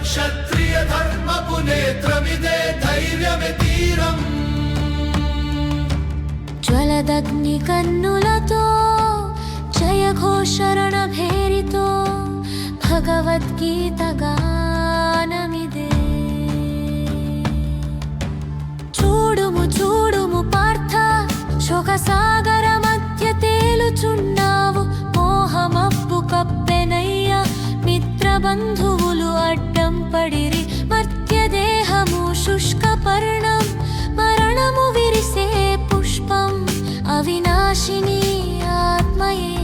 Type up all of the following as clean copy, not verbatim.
క్షత్రియ ధర్మపు నేత్రమిదే ధైర్యమే తీరం. జ్వలదగ్ని కన్నులతో జయఘోషరణ భేరితో భగవద్గీత గానమిదే. చూడుము చూడుము పార్థ, శోకసాగర మధ్య తేలుచున్నావు. మోహమబ్బు కప్పెనయ్య, మిత్రబంధువులు అడ్డం పడిరి. మర్త్యదేహము శుష్క పర్ణం, మరణము విరిసే పుష్పం. అవినాశిని ఆత్మయే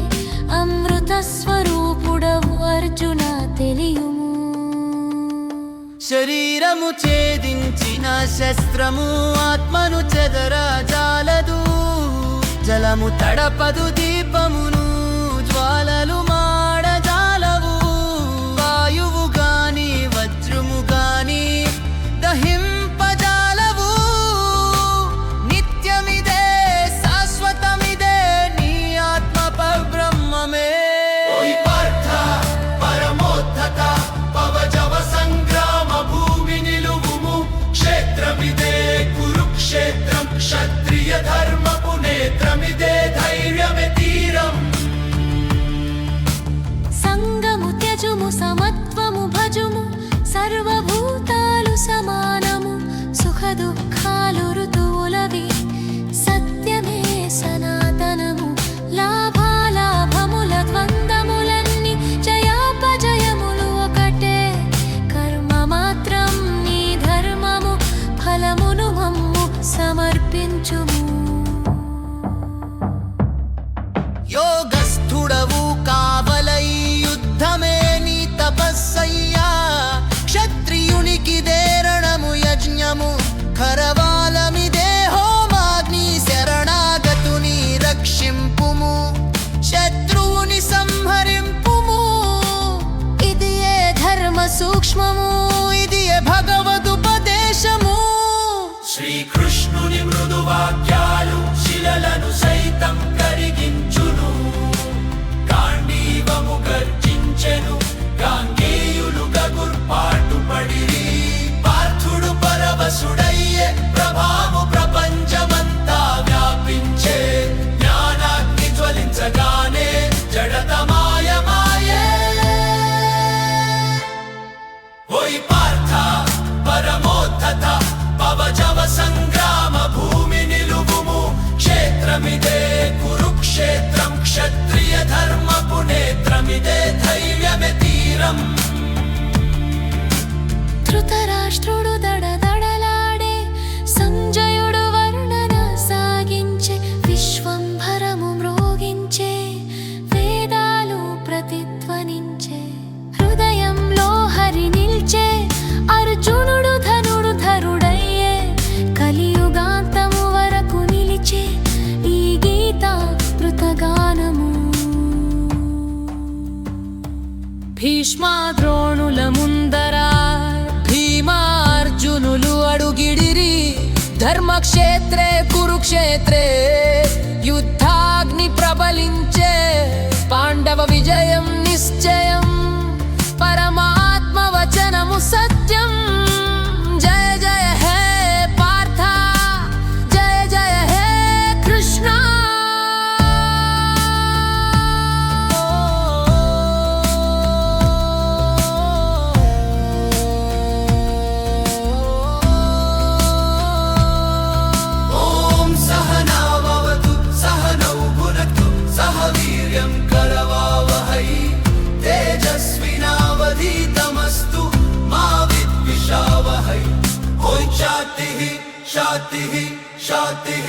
అమృత స్వరూపుడవు అర్జున తెలియుము. శరీరము ఛేదించిన శస్త్రము ఆత్మను చెదరజాలదు. జలము తడపదు దీపమును, జ్వాలలు మాడజాలవు. వాయువు గాని వజ్రము గాని దహింపజాలవు. నిత్యమిదే శాశ్వతమిదే నీ ఆత్మ పరబ్రహ్మమే. ఓయ్ పార్థ పరమోద్ధత పవజవ సంగ్రామ భూమి నిలువుము. క్షేత్రమిదే కురుక్షేత్రం, క్షత్రియ ధర్మపు నేత్రమిదే ధైర్యమే తీరం. సంగము త్యజుము, సమత్వము భజుము. సర్వభూతాలు సమానము, సుఖ దుఃఖాలు ఋతువులవి. సత్యమే సనాతనము, లాభాలాభముల ద్వంద్వములన్నీ జయాపజయములు ఒకటే. కర్మ మాత్రం నీ ధర్మము, ఫలమును మమ్ము సమర్పించుము. యోగస్థుడవు కావలై యుద్ధమే నీ తపస్సయ్యా. క్షత్రియునికి రణము యజ్ఞము, కరవాలమిదే హోమాగ్ని. శరణాగతుని రక్షింపుము, శత్రువుని సంహరింపుము. ఇది ఏ ధర్మ సూక్ష్మము, ఇది ఏ భగవదుపదేశము. శ్రీకృష్ణుని మృదు వాక్యాలు శిలలను సైతం కరిగించును. గాంధీవము గర్జించెను, గాంగేయులు గగుర్పాటు పడిరి. పార్థుడు పరవశుడయ్యే, ప్రభాము ప్రపంచమంతా వ్యాపించే. జ్ఞానాగ్ని జ్వలించగానే జడత మాయమాయే. ఓయ్ పార్థ పరమోద్ధత పవజవ సంగ్రామ భూమి నిలువుము. క్షేత్రమిదే కురుక్షేత్రం, క్షత్రియ ధర్మపు నేత్రమిదే ధైర్యమే తీరం. ధృతరాష్ట్రుడు దడదడలాడే, సంజయుడు వర్ణన సాగించే. విశ్వంభరము మ్రోగించే, వేదాలు ప్రతిధ్వనించే. హృదయంలో హరి నిల్చే, అర్జునుడు ధనుడు ధరుడయ్యే. కలియుగాంతము వరకు నిలిచే ఈ గీత మృతగానము. భీష్మా ద్రోణుల ముందర భీమార్జునులు అడుగిడిరి. ధర్మక్షేత్రే కురుక్షేత్రే యుద్ధాగ్ని ప్రబలించే. పాండవ విజయం నిశ్చయం, పరమాత్మ వచనము సత్యం. జయ జయ హే పార్థ, జయ జయ హే కృష్ణ. ఓం సహనావవతు సహనౌ భునక్తు సహ వీర్యం కరవావహై. తేజస్వినావధీతమస్తు మా విద్విషావహై. ఓయ్ శాంతిః శాంతిః శాంతిః.